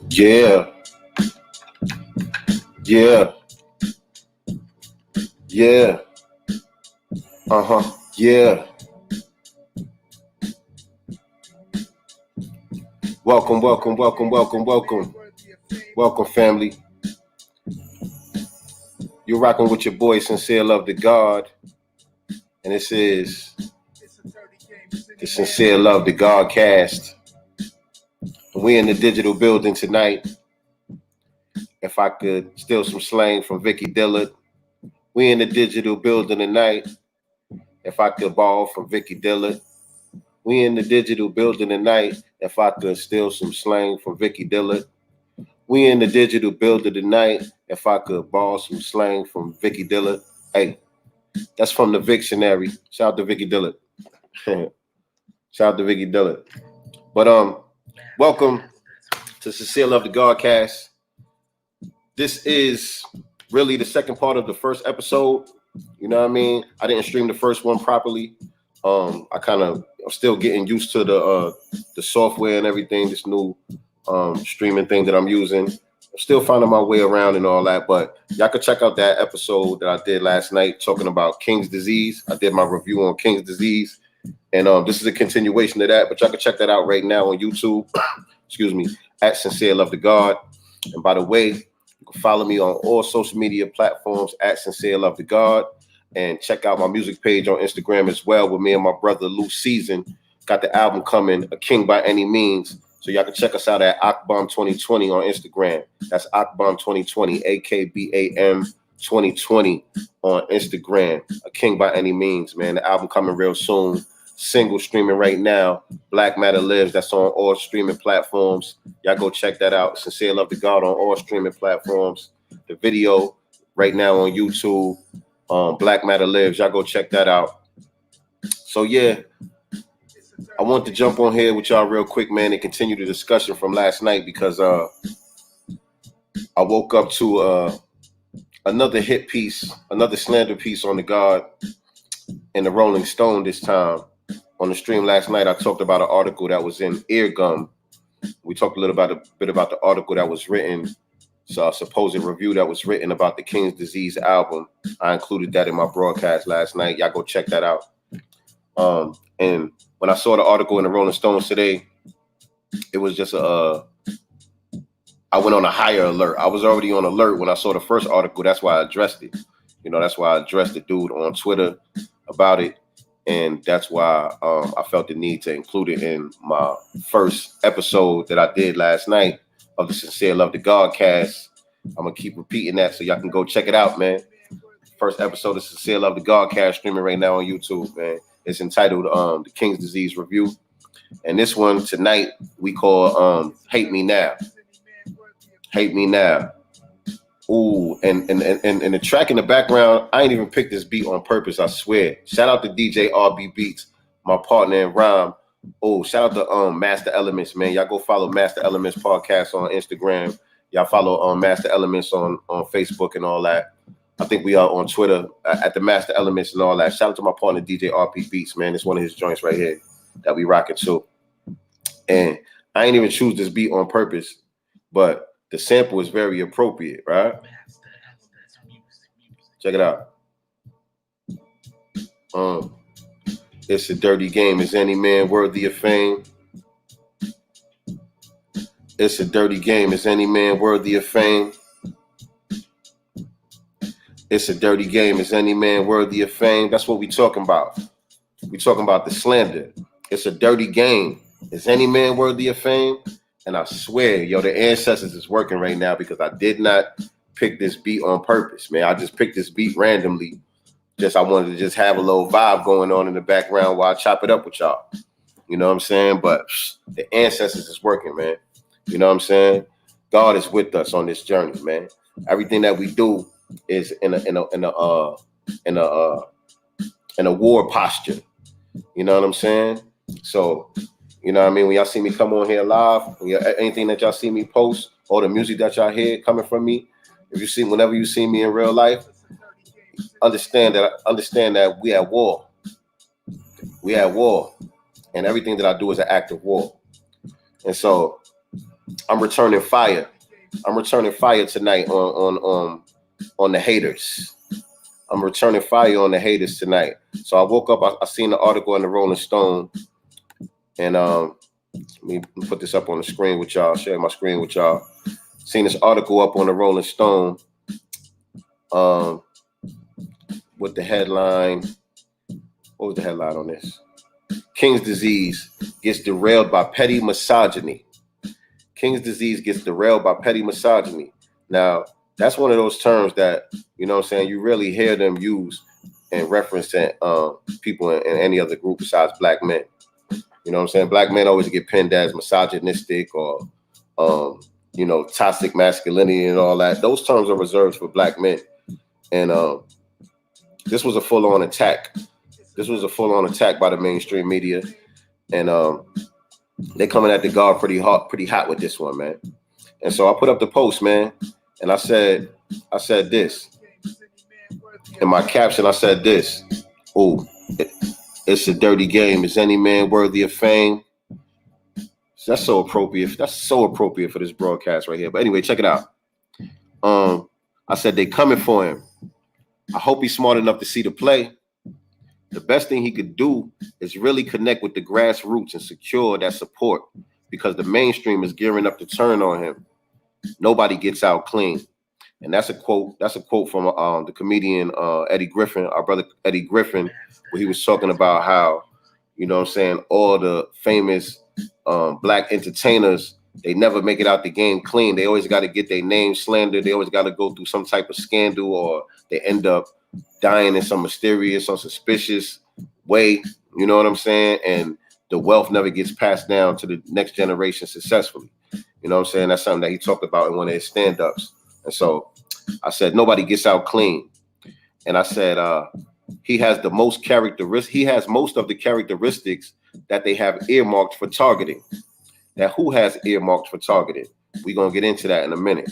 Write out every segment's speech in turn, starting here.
Yeah, yeah, yeah, yeah. Welcome, welcome, welcome, welcome, welcome. Welcome, family. You're rocking with your boy, Sincere Love to God. And this is the Sincere Love to God cast. We in the digital building tonight. If I could steal some slang from Vicky Dillard. We in the digital building tonight. If I could borrow from Vicky Dillard. We in the digital building tonight. If I could steal some slang from Vicky Dillard. We in the digital building tonight. If I could borrow some slang from Vicky Dillard. Hey, that's from the Victionary. Shout out to Vicky Dillard. Shout out to Vicky Dillard. But welcome to Sincere Love to God cast. This is really the second part of the first episode. You know what I mean? I didn't stream the first one properly. I'm still getting used to the software and everything, this new streaming thing that I'm using. I'm still finding my way around and all that, but y'all can check out that episode that I did last night talking about King's disease. I did my review on King's disease, and this is a continuation of that, but y'all can check that out right now on YouTube. Excuse me, at Sincere Love to God. And by the way, you can follow me on all social media platforms at Sincere Love to God. And check out my music page on Instagram as well with me and my brother Lou Season. Got the album coming, A King by Any Means. So y'all can check us out at Akbam 2020 on Instagram. That's Akbam 2020, AKBAM 2020 on Instagram. A King by Any Means, man. The album coming real soon. Single streaming right now. Black Matter Lives. That's on all streaming platforms. Y'all go check that out. Sincere Love to God on all streaming platforms. The video right now on YouTube. Black Matter Lives. Y'all go check that out. So yeah, I want to jump on here with y'all real quick, man, and continue the discussion from last night because I woke up to another hit piece, another slander piece on the God in the Rolling Stone this time. On the stream last night, I talked about an article that was in Eargum. We talked a bit about the article that was written. So a supposed review that was written about the King's Disease album. I included that in my broadcast last night. Y'all go check that out. And when I saw the article in the Rolling Stones today, it was just I went on a higher alert. I was already on alert when I saw the first article. That's why I addressed it. You know, that's why I addressed the dude on Twitter about it. And that's why I felt the need to include it in my first episode that I did last night of the Sincere Love to God cast. I'm gonna keep repeating that so y'all can go check it out, man. First episode of Sincere Love to God cast streaming right now on YouTube, man. It's entitled the King's Disease Review. And this one tonight we call Hate Me Now. Hate Me Now. Ooh, and the track in the background, I ain't even picked this beat on purpose, I swear. Shout out to DJ RB Beats, my partner in rhyme. Oh, shout out to Master Elements, man. Y'all go follow Master Elements podcast on Instagram. Y'all follow Master Elements on Facebook and all that. I think we are on Twitter at the Master Elements and all that. Shout out to my partner DJ RP Beats, man. It's one of his joints right here that we rocking to. And I ain't even choose this beat on purpose, but the sample is very appropriate, right? Check it out. It's a dirty game. Is any man worthy of fame? It's a dirty game. Is any man worthy of fame? It's a dirty game. Is any man worthy of fame? That's what we talking about. We talking about the slander. It's a dirty game. Is any man worthy of fame? And I swear, yo, the ancestors is working right now because I did not pick this beat on purpose, man. I just picked this beat randomly. I wanted to just have a little vibe going on in the background while I chop it up with y'all. You know what I'm saying? But the ancestors is working, man. You know what I'm saying? God is with us on this journey, man. Everything that we do is in a war posture. You know what I'm saying? So, you know what I mean? When y'all see me come on here live, anything that y'all see me post, or the music that y'all hear coming from me, whenever you see me in real life, understand that we at war. We at war. And everything that I do is an act of war. And so I'm returning fire. I'm returning fire tonight on the haters. I'm returning fire on the haters tonight. So I woke up, I seen the article in the Rolling Stone, and let me put this up on the screen with y'all, share my screen with y'all. Seen this article up on the Rolling Stone with the headline. What was the headline on this? King's disease gets derailed by petty misogyny. King's disease gets derailed by petty misogyny. Now, that's one of those terms that, you know what I'm saying, you really hear them use in reference to people in any other group besides black men. You know what I'm saying? Black men always get pinned as misogynistic or, you know, toxic masculinity and all that. Those terms are reserved for black men. And this was a full-on attack. This was a full-on attack by the mainstream media. And they coming at the guard pretty hot with this one, man. And so I put up the post, man, and I said this. In my caption, I said this. Oh, it's a dirty game. Is any man worthy of fame? That's so appropriate. That's so appropriate for this broadcast right here. But anyway, check it out. I said they coming for him. I hope he's smart enough to see the play. The best thing he could do is really connect with the grassroots and secure that support, because the mainstream is gearing up to turn on him. Nobody gets out clean. And that's a quote. That's a quote from the comedian Eddie Griffin, our brother Eddie Griffin, where he was talking about how, you know what I'm saying, all the famous black entertainers, they never make it out the game clean. They always got to get their name slandered. They always got to go through some type of scandal, or they end up dying in some mysterious or suspicious way. You know what I'm saying? And the wealth never gets passed down to the next generation successfully. You know what I'm saying? That's something that he talked about in one of his stand-ups. And so I said, nobody gets out clean. And I said, he has the most characteristics. He has most of the characteristics that they have earmarked for targeting. Now, who has earmarked for targeting? We're going to get into that in a minute.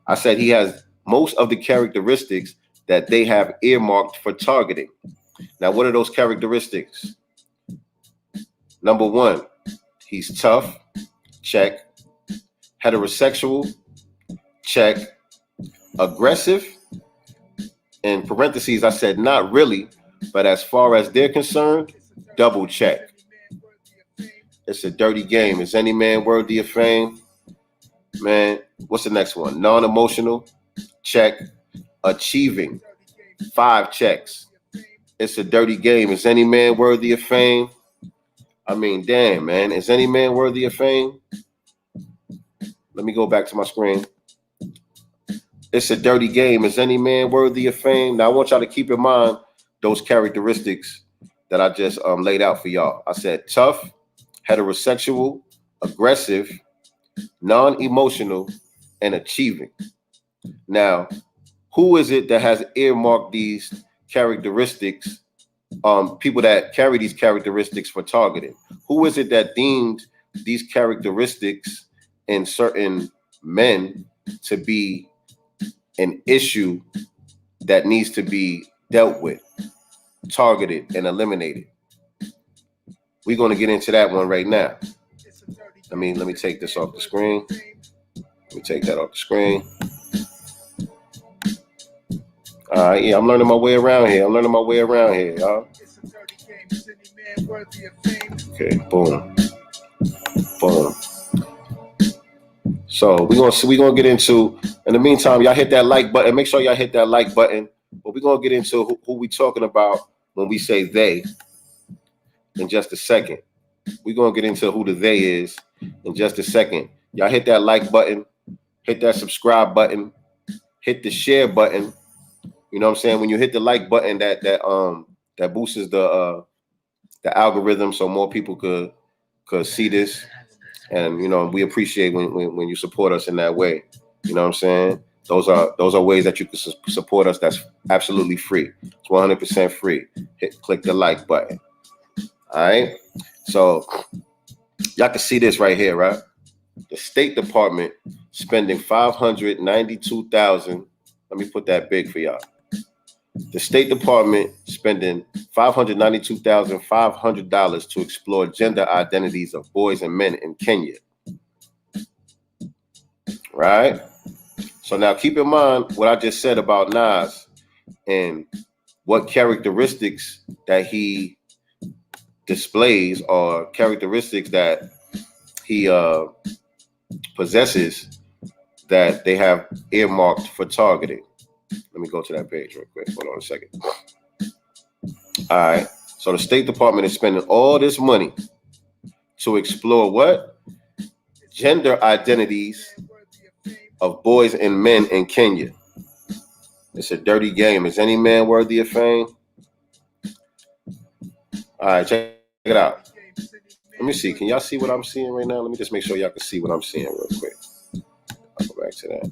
I said he has most of the characteristics that they have earmarked for targeting. Now, what are those characteristics? Number one, he's tough. Check. Heterosexual. Check. Aggressive. In parentheses, I said not really, but as far as they're concerned, double check. It's a dirty game. Is any man worthy of fame? Man, what's the next one? Non-emotional. Check. Achieving. 5 checks. It's a dirty game. Is any man worthy of fame? I mean, damn, man. Is any man worthy of fame? Let me go back to my screen. It's a dirty game. Is any man worthy of fame? Now, I want y'all to keep in mind those characteristics that I just laid out for y'all. I said tough, heterosexual, aggressive, non-emotional, and achieving. Now, who is it that has earmarked these characteristics, people that carry these characteristics for targeting? Who is it that deemed these characteristics in certain men to be an issue that needs to be dealt with, targeted, and eliminated? We're going to get into that one right now. Let me take this off the screen. Let me take that off the screen. All right, yeah, I'm learning my way around here. Y'all. Okay, boom. So we're gonna get into. In the meantime, y'all hit that like button. Make sure y'all hit that like button. But we're gonna get into who we talking about when we say they in just a second. We're gonna get into who the they is in just a second. Y'all hit that like button, hit that subscribe button, hit the share button. You know what I'm saying? When you hit the like button, that boosts the algorithm so more people could see this. And you know, we appreciate when you support us in that way. You know what I'm saying? Those are ways that you can support us. That's absolutely free. It's 100% free. Click the like button. All right. So y'all can see this right here, right? The State Department spending $592,000. Let me put that big for y'all. The State Department spending $592,500 to explore gender identities of boys and men in Kenya. right? So now keep in mind what I just said about Nas and what characteristics that he displays or characteristics that he possesses that they have earmarked for targeting. Let me go to that page real quick. Hold on a second. All right. So the State Department is spending all this money to explore what? Gender identities of boys and men in Kenya. It's a dirty game. Is any man worthy of fame? All right, check it out. Let me see. Can y'all see what I'm seeing right now? Let me just make sure y'all can see what I'm seeing real quick. I'll go back to that.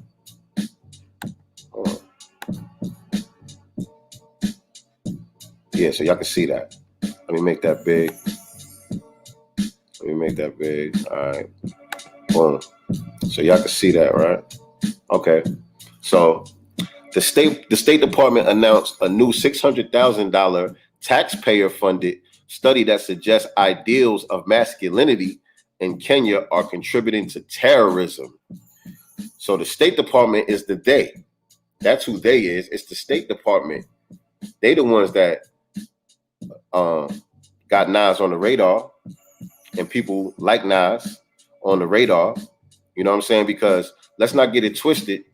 Hold on. Yeah, so y'all can see that. Let me make that big. All right. Boom. So y'all can see that, right? Okay. So the State Department announced a new $600,000 taxpayer-funded study that suggests ideals of masculinity in Kenya are contributing to terrorism. So the State Department is the they. That's who they is. It's the State Department. They the ones that got Nas on the radar and people like Nas on the radar. You know what I'm saying? Because let's not get it twisted.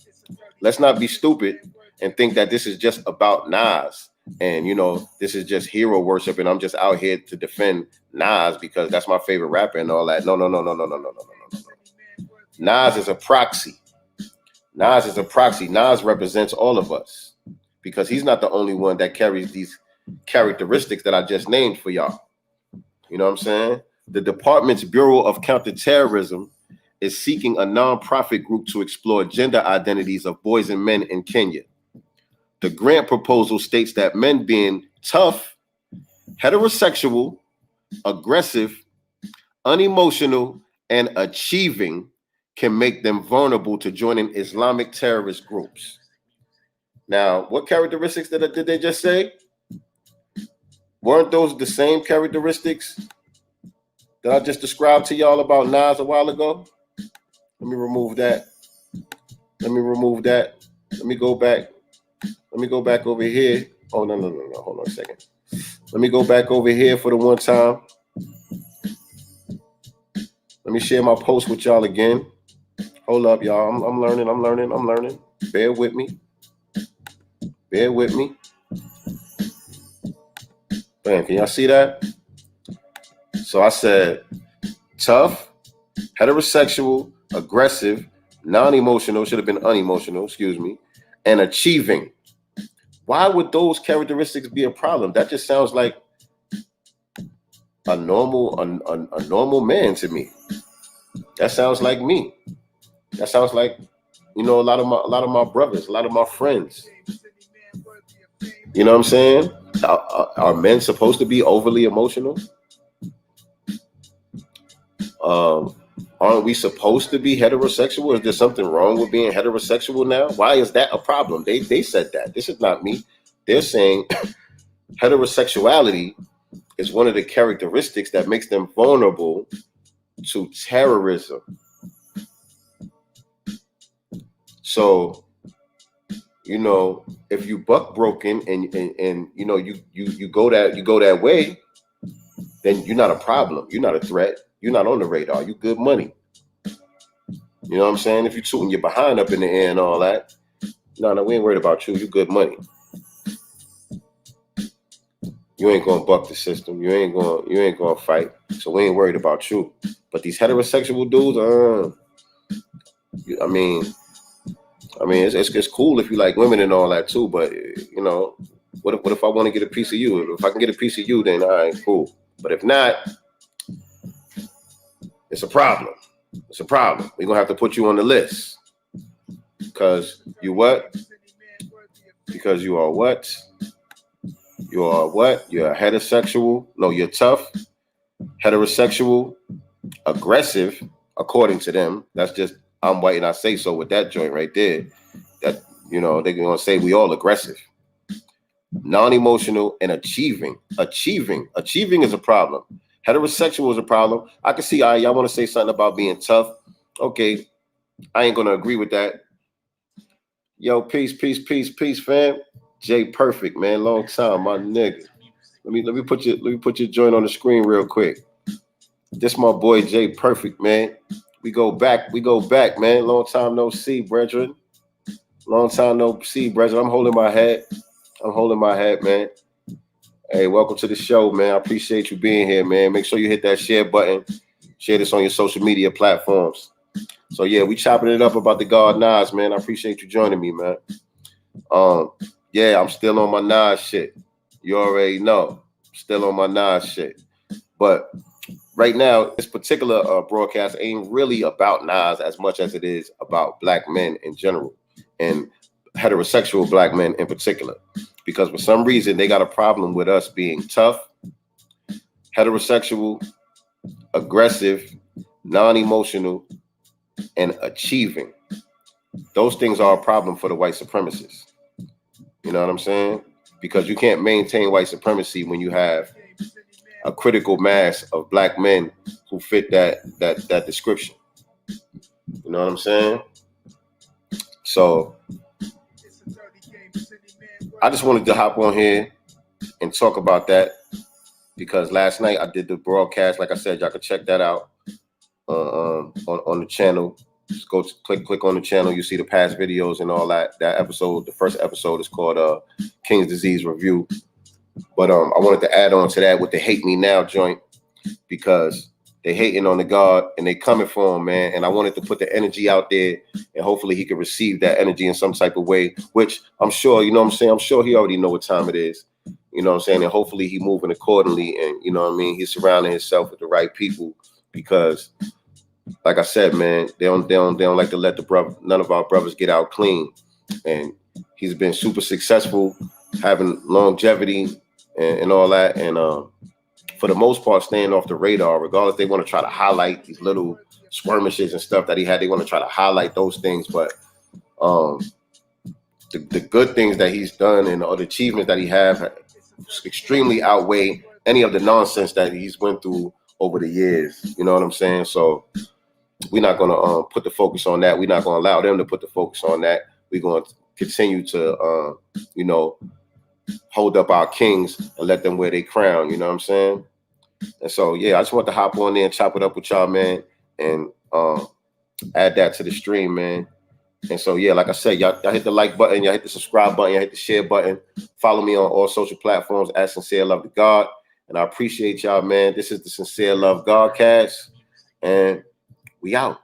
Let's not be stupid and think that this is just about Nas. And, you know, this is just hero worship and I'm just out here to defend Nas because that's my favorite rapper and all that. No. Nas is a proxy. Nas represents all of us because he's not the only one that carries these characteristics that I just named for y'all. You know what I'm saying? The department's Bureau of Counterterrorism is seeking a nonprofit group to explore gender identities of boys and men in Kenya. The grant proposal states that men being tough, heterosexual, aggressive, unemotional, and achieving can make them vulnerable to joining Islamic terrorist groups. Now, what characteristics did they just say? Weren't those the same characteristics that I just described to y'all about Nas a while ago? Let me remove that. Let me go back over here. Oh, no. Hold on a second. Let me go back over here for the one time. Let me share my post with y'all again. Hold up, y'all. I'm learning. Bear with me. Man, can y'all see that? So I said tough, heterosexual, aggressive, non-emotional, should have been unemotional, and achieving. Why would those characteristics be a problem? That just sounds like a normal man to me. That sounds like me. That sounds like, you know, a lot of my brothers, a lot of my friends. You know what I'm saying? Are men supposed to be overly emotional? Aren't we supposed to be heterosexual? Is there something wrong with being heterosexual now? Why is that a problem? They said that. This is not me. They're saying heterosexuality is one of the characteristics that makes them vulnerable to terrorism. So, you know, if you buck broken and you know you go that way, then you're not a problem. You're not a threat. You're not on the radar. You good money. You know what I'm saying? If you're tooting your behind up in the air and all that, no, we ain't worried about you. You good money. You ain't gonna buck the system. You ain't gonna fight. So we ain't worried about you. But these heterosexual dudes, I mean, it's cool if you like women and all that too. But you know, what if I want to get a piece of you? If I can get a piece of you, then all right, cool. But if not, it's a problem. We're gonna have to put you on the list. Because you what? Because you are what? You are what? You're heterosexual. No, you're tough, heterosexual, aggressive, according to them. That's just, I'm white and I say so with that joint right there. That, you know, they're gonna say we all aggressive. Non-emotional and achieving. Achieving is a problem. Heterosexual is a problem. I can see y'all want to say something about being tough. Okay, I ain't gonna agree with that. Yo, peace, fam. Jay Perfect, man. Long time, my nigga. Let me put your joint on the screen real quick. This my boy Jay Perfect, man. We go back, man. Long time no see, brethren. Long time no see, brethren. I'm holding my head, man. Hey, welcome to the show, man. I appreciate you being here, man. Make sure you hit that share button. Share this on your social media platforms. So yeah, we chopping it up about the God Nas, man. I appreciate you joining me, man. Yeah, I'm still on my Nas shit. You already know. Still on my Nas shit. But right now, this particular broadcast ain't really about Nas as much as it is about black men in general and heterosexual black men in particular. Because for some reason, they got a problem with us being tough, heterosexual, aggressive, non-emotional, and achieving. Those things are a problem for the white supremacists. You know what I'm saying? Because you can't maintain white supremacy when you have a critical mass of black men who fit that description. You know what I'm saying? So I just wanted to hop on here and talk about that because last night I did the broadcast. Like I said, y'all can check that out on the channel. Just go to click on the channel. You see the past videos and all that. That episode, the first episode, is called King's Disease Review. But I wanted to add on to that with the Hate Me Now joint because they hating on the God and they coming for him, man. And I wanted to put the energy out there and hopefully he can receive that energy in some type of way, which I'm sure, you know what I'm saying? I'm sure he already know what time it is. You know what I'm saying? And hopefully he moving accordingly. And you know what I mean? He's surrounding himself with the right people because like I said, man, they don't like to let none of our brothers get out clean. And he's been super successful, having longevity and all that. And for the most part, staying off the radar, regardless, they want to try to highlight these little skirmishes and stuff that he had. They want to try to highlight those things. But the good things that he's done and the achievements that he have extremely outweigh any of the nonsense that he's went through over the years. You know what I'm saying? So we're not going to put the focus on that. We're not going to allow them to put the focus on that. We're going to continue to, hold up our kings and let them wear their crown. You know what I'm saying? And so, yeah, I just want to hop on there and chop it up with y'all, man, and add that to the stream, man. And so, yeah, like I said, y'all hit the like button, y'all hit the subscribe button, y'all hit the share button. Follow me on all social platforms at Sincere Love the God. And I appreciate y'all, man. This is the Sincere Love Godcast. And we out.